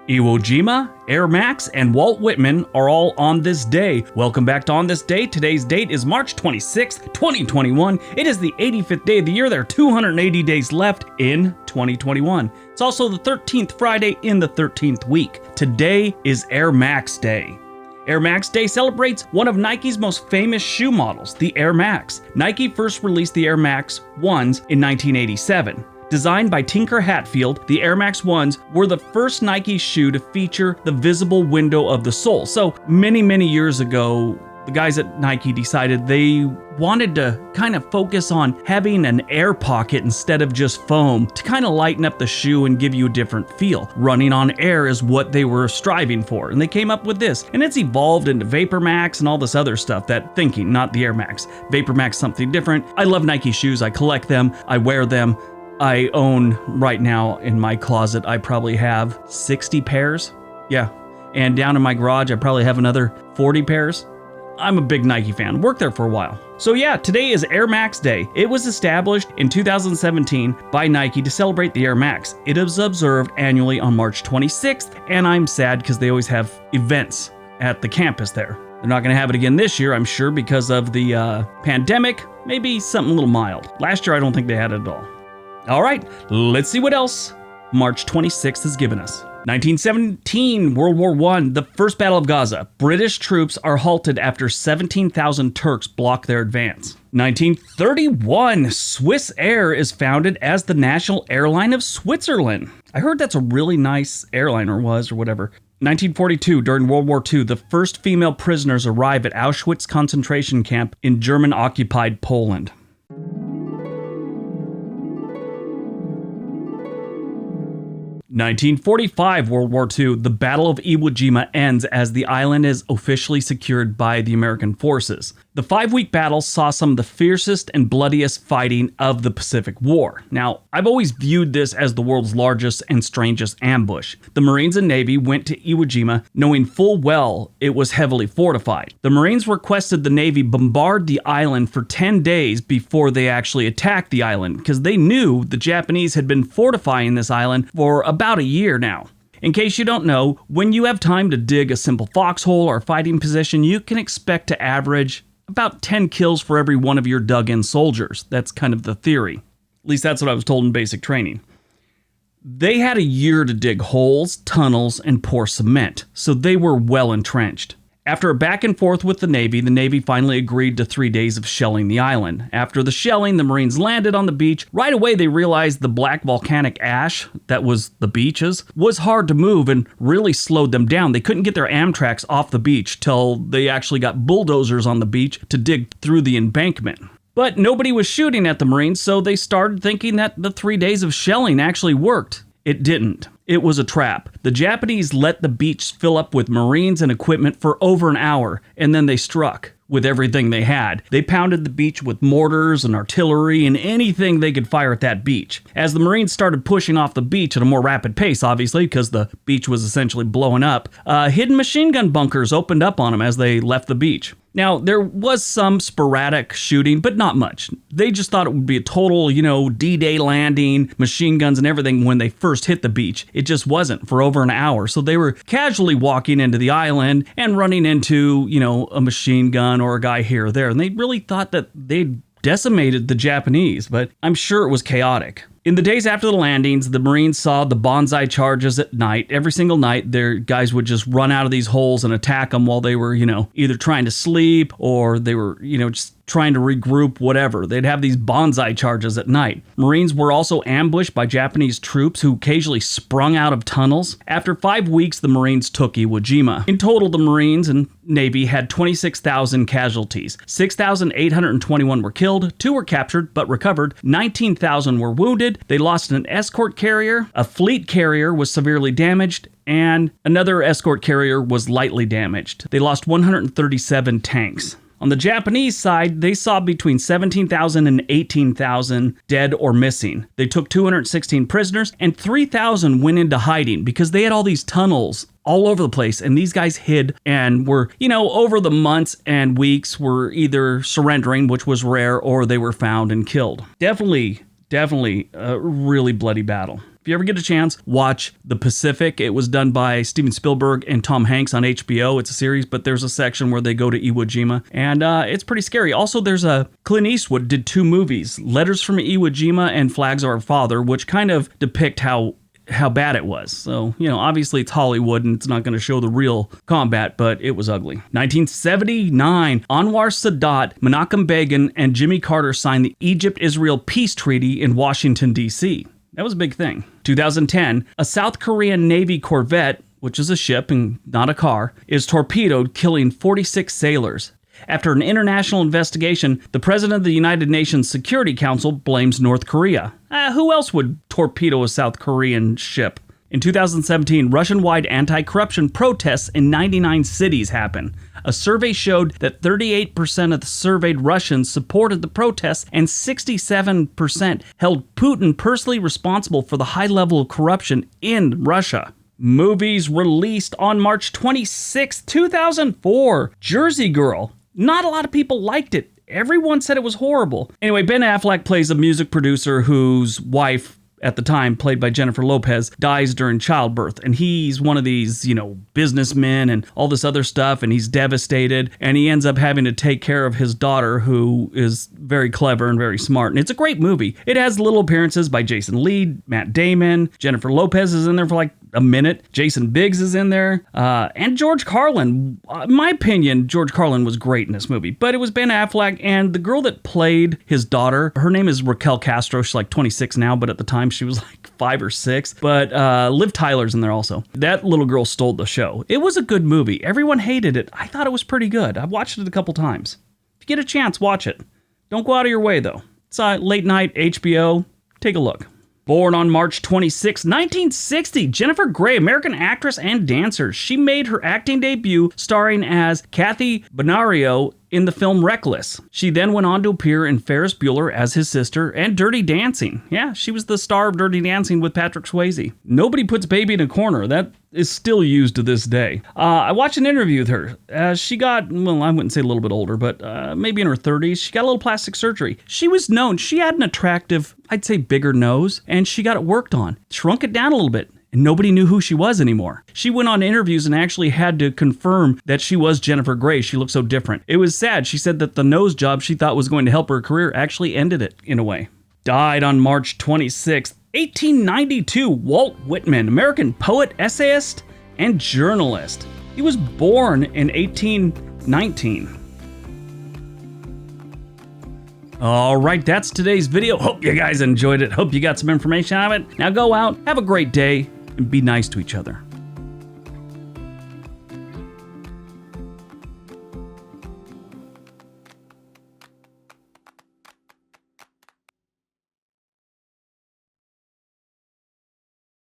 Iwo Jima, Air Max, and Walt Whitman are all on this day. Welcome back to On This Day. Today's date is March 26th, 2021. It is the 85th day of the year. There are 280 days left in 2021. It's also the 13th Friday in the 13th week. Today is Air Max Day. Air Max Day celebrates one of Nike's most famous shoe models, the Air Max. Nike first released the Air Max 1s in 1987. Designed by Tinker Hatfield, the Air Max 1s were the first Nike shoe to feature the visible window of the sole. So many years ago, the guys at Nike decided they wanted to kind of focus on having an air pocket instead of just foam to kind of lighten up the shoe and give you a different feel. Running on air is what they were striving for, and they came up with this. And it's evolved into Vapor Max and all this other stuff, that thinking, not the Air Max. Vapor Max, something different. I love Nike shoes. I collect them. I wear them. I own right now in my closet, I probably have 60 pairs. Yeah. And down in my garage, I probably have another 40 pairs. I'm a big Nike fan. Worked there for a while. So yeah, today is Air Max Day. It was established in 2017 by Nike to celebrate the Air Max. It is observed annually on March 26th, and I'm sad because they always have events at the campus there. They're not going to have it again this year, I'm sure, because of the pandemic. Maybe something a little mild. Last year, I don't think they had it at all. All right, let's see what else March 26th has given us. 1917, World War I, the First Battle of Gaza. British troops are halted after 17,000 Turks block their advance. 1931, Swiss Air is founded as the national airline of Switzerland. I heard that's a really nice airline, or was, or whatever. 1942, during World War II, the first female prisoners arrive at Auschwitz concentration camp in German-occupied Poland. 1945, World War II, the Battle of Iwo Jima ends as the island is officially secured by the American forces. The 5-week battle saw some of the fiercest and bloodiest fighting of the Pacific War. Now, I've always viewed this as the world's largest and strangest ambush. The Marines and Navy went to Iwo Jima knowing full well it was heavily fortified. The Marines requested the Navy bombard the island for 10 days before they actually attacked the island, because they knew the Japanese had been fortifying this island for about a year now. In case you don't know, when you have time to dig a simple foxhole or fighting position, you can expect to average about 10 kills for every one of your dug-in soldiers. That's kind of the theory. At least that's what I was told in basic training. They had a year to dig holes, tunnels, and pour cement, so they were well entrenched. After a back and forth with the Navy finally agreed to 3 days of shelling the island. After the shelling, the Marines landed on the beach. Right away, they realized the black volcanic ash that was the beaches was hard to move and really slowed them down. They couldn't get their Amtraks off the beach till they actually got bulldozers on the beach to dig through the embankment. But nobody was shooting at the Marines, so they started thinking that the 3 days of shelling actually worked. It didn't. It was a trap. The Japanese let the beach fill up with Marines and equipment for over an hour, and then they struck with everything they had. They pounded the beach with mortars and artillery and anything they could fire at that beach. As the Marines started pushing off the beach at a more rapid pace, obviously, because the beach was essentially blowing up, hidden machine gun bunkers opened up on them as they left the beach. Now, there was some sporadic shooting, but not much. They just thought it would be a total, D-Day landing, machine guns and everything when they first hit the beach. It just wasn't for over an hour. So they were casually walking into the island and running into, a machine gun or a guy here or there. And they really thought that they'd decimated the Japanese, but I'm sure it was chaotic. In the days after the landings, the Marines saw the bonsai charges at night. Every single night, their guys would just run out of these holes and attack them while they were, either trying to sleep or they were, just trying to regroup, whatever. They'd have these bonsai charges at night. Marines were also ambushed by Japanese troops who occasionally sprung out of tunnels. After 5 weeks, the Marines took Iwo Jima. In total, the Marines and Navy had 26,000 casualties. 6,821 were killed, 2 were captured but recovered, 19,000 were wounded. They lost an escort carrier, a fleet carrier was severely damaged, and another escort carrier was lightly damaged. They lost 137 tanks. On the Japanese side, they saw between 17,000 and 18,000 dead or missing. They took 216 prisoners, and 3,000 went into hiding because they had all these tunnels all over the place, and these guys hid and were, over the months and weeks were either surrendering, which was rare, or they were found and killed. Definitely a really bloody battle. If you ever get a chance, watch The Pacific. It was done by Steven Spielberg and Tom Hanks on HBO. It's a series, but there's a section where they go to Iwo Jima, and it's pretty scary. Also, there's Clint Eastwood did 2 movies, Letters from Iwo Jima and Flags of Our Father, which kind of depict how bad it was. So, obviously it's Hollywood and it's not going to show the real combat, but it was ugly. 1979, Anwar Sadat, Menachem Begin, and Jimmy Carter signed the Egypt-Israel Peace Treaty in Washington, D.C. That was a big thing. 2010, a South Korean Navy corvette, which is a ship and not a car, is torpedoed, killing 46 sailors. After an international investigation, the president of the United Nations Security Council blames North Korea. Who else would torpedo a South Korean ship? In 2017, Russian-wide anti-corruption protests in 99 cities happened. A survey showed that 38% of the surveyed Russians supported the protests, and 67% held Putin personally responsible for the high level of corruption in Russia. Movies released on March 26, 2004. Jersey Girl. Not a lot of people liked it. Everyone said it was horrible. Anyway, Ben Affleck plays a music producer whose wife, at the time, played by Jennifer Lopez, dies during childbirth. And he's one of these, businessmen and all this other stuff, and he's devastated. And he ends up having to take care of his daughter, who is very clever and very smart. And it's a great movie. It has little appearances by Jason Lee, Matt Damon, Jennifer Lopez is in there for like a minute. Jason Biggs is in there. And George Carlin. In my opinion, George Carlin was great in this movie. But it was Ben Affleck, and the girl that played his daughter, her name is Raquel Castro. She's like 26 now, but at the time she was like 5 or 6. But Liv Tyler's in there also. That little girl stole the show. It was a good movie. Everyone hated it. I thought it was pretty good. I watched it a couple times. If you get a chance, watch it. Don't go out of your way, though. It's late night, HBO. Take a look. Born on March 26, 1960, Jennifer Grey, American actress and dancer. She made her acting debut starring as Kathy Bonario in the film Reckless. She then went on to appear in Ferris Bueller as his sister and Dirty Dancing. Yeah, she was the star of Dirty Dancing with Patrick Swayze. Nobody puts baby in a corner. That is still used to this day. I watched an interview with her. She got, well, I wouldn't say a little bit older, but maybe in her 30s. She got a little plastic surgery. She was known. She had an attractive, I'd say bigger nose, and she got it worked on. Shrunk it down a little bit. And nobody knew who she was anymore. She went on interviews and actually had to confirm that she was Jennifer Grey. She looked so different. It was sad. She said that the nose job she thought was going to help her career actually ended it in a way. Died on March 26, 1892, Walt Whitman, American poet, essayist, and journalist. He was born in 1819. All right, that's today's video. Hope you guys enjoyed it. Hope you got some information out of it. Now go out, have a great day, and be nice to each other.